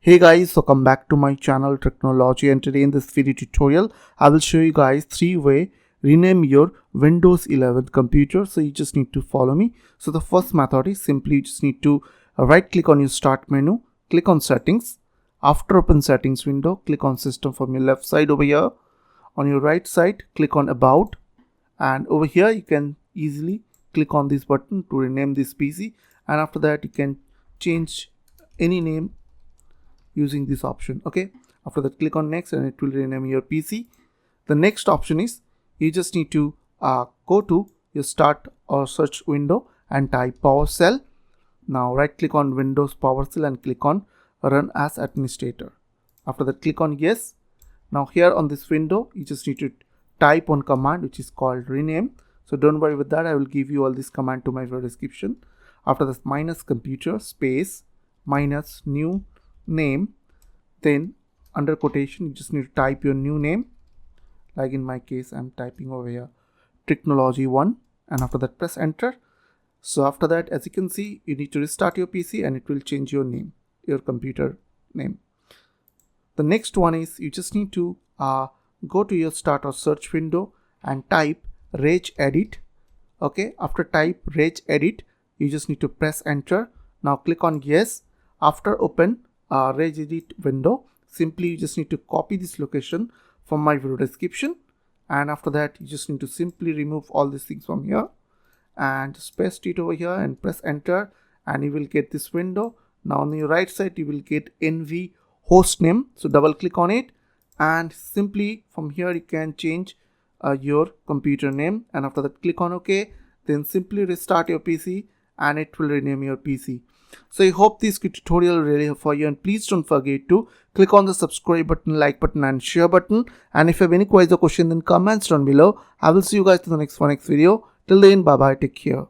Hey guys, welcome back to my channel Technology, and today in this video tutorial I will show you guys 3-way rename your Windows 11 computer. So you just need to follow me. So the first method is simply you just need to right click on your start menu, click on settings. After open settings window, click on system from your left side over here. On your right side, click on about, and over here you can easily click on this button to rename this PC, and after that you can change any name using this option. Okay, after that click on next and it will rename your PC. The next option is you just need to go to your start or search window and type PowerShell. Now right click on Windows PowerShell and click on run as administrator. After that click on yes. Now here on this window you just need to type one command which is called rename. So don't worry with that, I will give you all this command to my video description. After this minus computer space minus new name, then under quotation you just need to type your new name. Like in my case I'm typing over here Technology 1, and after that press enter. So after that, as you can see, you need to restart your PC and it will change your name, your computer name. The next one is you just need to go to your start or search window and type Regedit. Okay, after type Regedit you just need to press enter. Now click on yes. After open Regedit window, simply you just need to copy this location from my video description, and after that you just need to simply remove all these things from here and just paste it over here and press enter, and you will get this window. Now on your right side you will get NV host name, so double click on it and simply from here you can change your computer name, and after that click on OK. Then simply restart your PC and it will rename your PC. So I hope this tutorial really helped for you, and please don't forget to click on the subscribe button, like button and share button, and if you have any queries or question then comments down below. I will see you guys in the next video. Till then, bye bye, take care.